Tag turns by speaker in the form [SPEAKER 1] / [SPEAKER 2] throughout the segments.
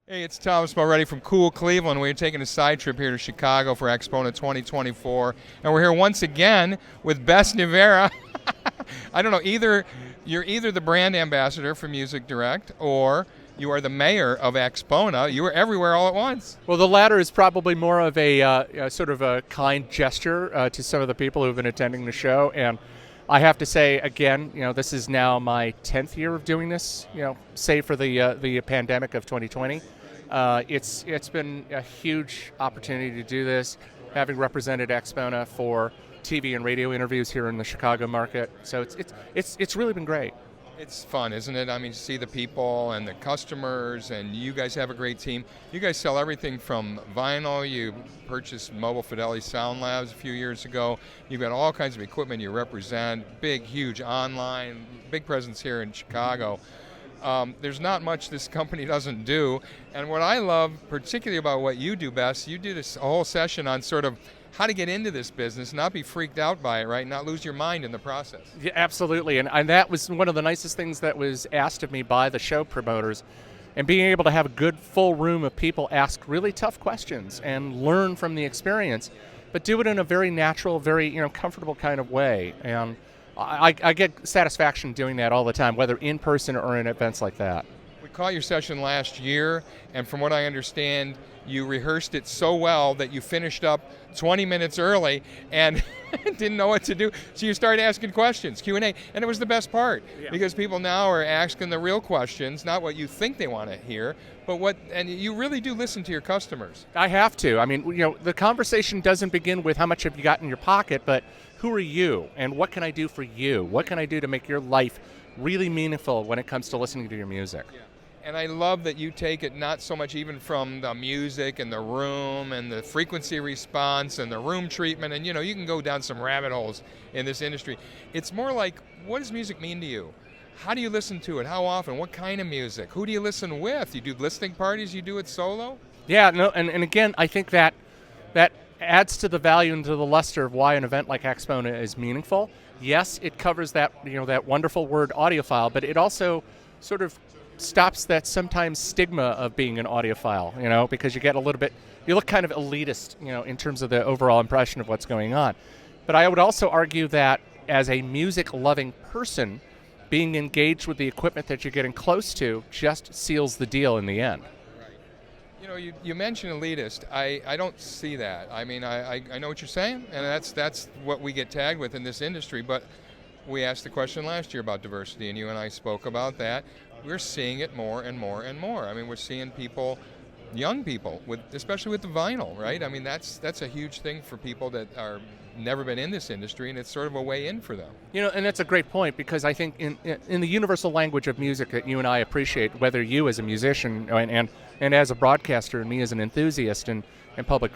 [SPEAKER 1] Hey, it's Thomas Mulready from Cool Cleveland. We're taking a side trip here to Chicago for AXPONA 2024, and we're here once again with Bes Nievera. I don't know, you're either the brand ambassador for Music Direct or you are the mayor of AXPONA. You were everywhere all at once.
[SPEAKER 2] Well, the latter is probably more of a sort of a kind gesture to some of the people who've been attending the show. And I have to say, again, this is now my 10th year of doing this, save for the pandemic of 2020. It's been a huge opportunity to do this, having represented AXPONA for TV and radio interviews here in the Chicago market. So it's really been great.
[SPEAKER 1] It's fun, isn't it? I mean, to see the people and the customers, and you guys have a great team. You guys sell everything from vinyl. You purchased Mobile Fidelity Sound Labs a few years ago. You've got all kinds of equipment you represent, big, huge online, big presence here in Chicago. There's not much this company doesn't do. And what I love particularly about what you do best, you did a whole session on sort of how to get into this business, not be freaked out by it, right? Not lose your mind in the process.
[SPEAKER 2] Yeah, absolutely. And that was one of the nicest things that was asked of me by the show promoters. And being able to have a good full room of people ask really tough questions and learn from the experience, but do it in a very natural, very comfortable kind of way. And I get satisfaction doing that all the time, whether in person or in events like that.
[SPEAKER 1] We caught your session last year, and from what I understand, you rehearsed it so well that you finished up 20 minutes early and didn't know what to do. So you started asking questions, Q&A, and it was the best part because people now are asking the real questions, not what you think they want to hear, but and you really do listen to your customers.
[SPEAKER 2] I have to. I mean, the conversation doesn't begin with how much have you got in your pocket, but who are you and what can I do for you? What can I do to make your life really meaningful when it comes to listening to your music?
[SPEAKER 1] Yeah. And I love that you take it not so much even from the music and the room and the frequency response and the room treatment, and you can go down some rabbit holes in this industry. It's more like, what does music mean to you? How do you listen to it? How often? What kind of music? Who do you listen with? You do listening parties? You do it solo?
[SPEAKER 2] Yeah, no, and again, I think that adds to the value and to the luster of why an event like AXPONA is meaningful. Yes, it covers that that wonderful word audiophile, but it also sort of stops that sometimes stigma of being an audiophile, because you get you look kind of elitist, in terms of the overall impression of what's going on. But I would also argue that as a music-loving person, being engaged with the equipment that you're getting close to just seals the deal in the end.
[SPEAKER 1] Right. You mentioned elitist. I don't see that. I mean, I know what you're saying, and that's what we get tagged with in this industry, but we asked the question last year about diversity, and you and I spoke about that. We're seeing it more and more and more. I mean, we're seeing people, young people, especially with the vinyl, right? I mean, that's a huge thing for people that are never been in this industry, and it's sort of a way in for them.
[SPEAKER 2] And that's a great point, because I think in the universal language of music that you and I appreciate, whether you as a musician and as a broadcaster and me as an enthusiast and public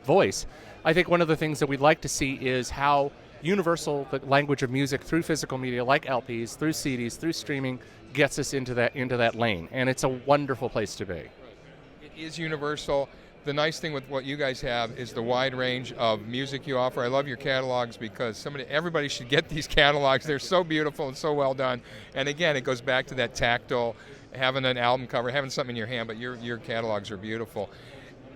[SPEAKER 2] voice, I think one of the things that we'd like to see is how universal the language of music through physical media like LPs, through CDs, through streaming gets us into that lane, and it's a wonderful place to be.
[SPEAKER 1] It is universal. The nice thing with what you guys have is the wide range of music you offer. I love your catalogs because everybody should get these catalogs. They're so beautiful and so well done. And again, it goes back to that tactile, having an album cover, having something in your hand, but your catalogs are beautiful.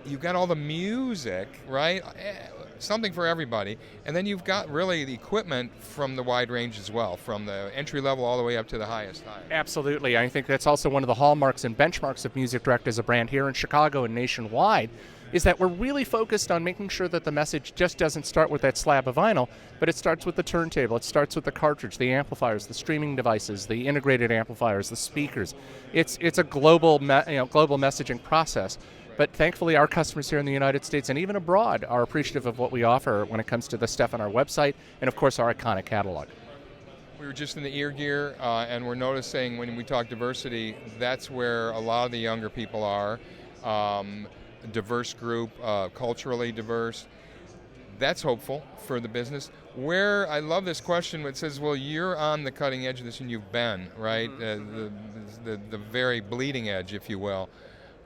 [SPEAKER 1] You've got all the music, right? Something for everybody. And then you've got really the equipment from the wide range as well, from the entry level all the way up to the highest high.
[SPEAKER 2] Absolutely. I think that's also one of the hallmarks and benchmarks of Music Direct as a brand here in Chicago and nationwide, is that we're really focused on making sure that the message just doesn't start with that slab of vinyl, but it starts with the turntable, it starts with the cartridge, the amplifiers, the streaming devices, the integrated amplifiers, the speakers. It's a global messaging process. But thankfully, our customers here in the United States and even abroad are appreciative of what we offer when it comes to the stuff on our website and, of course, our iconic catalog.
[SPEAKER 1] We were just in the ear gear, and we're noticing when we talk diversity, that's where a lot of the younger people are. A diverse group, culturally diverse. That's hopeful for the business. Where I love this question, it says, well, you're on the cutting edge of this, and you've been, right? The very bleeding edge, if you will.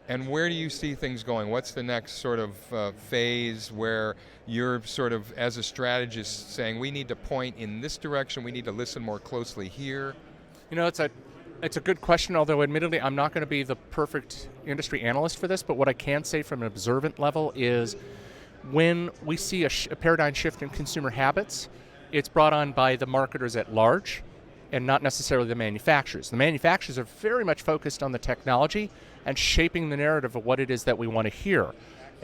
[SPEAKER 1] And where do you see things going? What's the next sort of phase where you're sort of, as a strategist, saying we need to point in this direction, we need to listen more closely here?
[SPEAKER 2] It's a It's a good question, although admittedly I'm not going to be the perfect industry analyst for this, but what I can say from an observant level is when we see a paradigm shift in consumer habits, it's brought on by the marketers at large and not necessarily the manufacturers. The manufacturers are very much focused on the technology and shaping the narrative of what it is that we want to hear.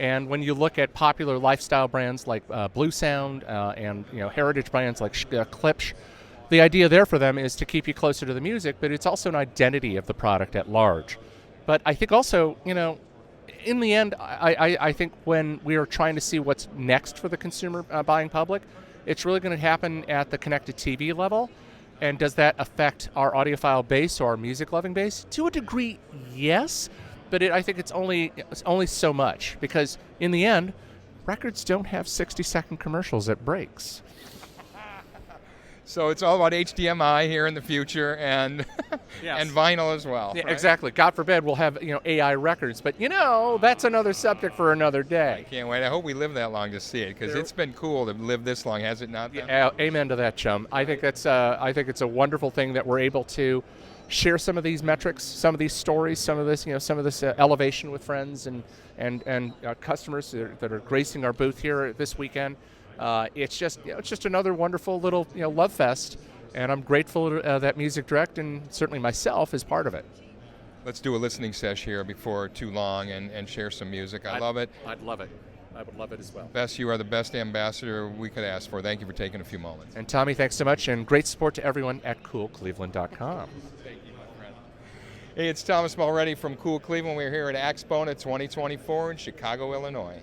[SPEAKER 2] And when you look at popular lifestyle brands like Blue Sound and heritage brands like Klipsch, the idea there for them is to keep you closer to the music, but it's also an identity of the product at large. But I think also, in the end, I think when we are trying to see what's next for the consumer buying public, it's really going to happen at the connected TV level. And does that affect our audiophile base or our music-loving base? To a degree, yes, but I think it's only so much, because in the end, records don't have 60-second commercials at breaks.
[SPEAKER 1] So it's all about HDMI here in the future, and
[SPEAKER 2] Yes.
[SPEAKER 1] and vinyl as well.
[SPEAKER 2] Yeah,
[SPEAKER 1] right?
[SPEAKER 2] exactly. God forbid we'll have AI records, but that's another subject for another day.
[SPEAKER 1] Can't wait. I hope we live that long to see it, because it's been cool to live this long, has it not?
[SPEAKER 2] Yeah, amen to that, chum. I think it's a wonderful thing that we're able to share some of these metrics, some of these stories, some of this elevation with friends and customers that are gracing our booth here this weekend. It's just another wonderful little love fest, and I'm grateful that Music Direct and certainly myself is part of it.
[SPEAKER 1] Let's do a listening sesh here before too long and share some music. I love it.
[SPEAKER 2] I'd love it. I would love it as well.
[SPEAKER 1] Bes, you are the best ambassador we could ask for. Thank you for taking a few moments.
[SPEAKER 2] And Tommy, thanks so much, and great support to everyone at coolcleveland.com.
[SPEAKER 1] Thank you, my friend. Hey, it's Thomas Mulready from Cool Cleveland. We're here at AXPONA 2024 in Chicago, Illinois.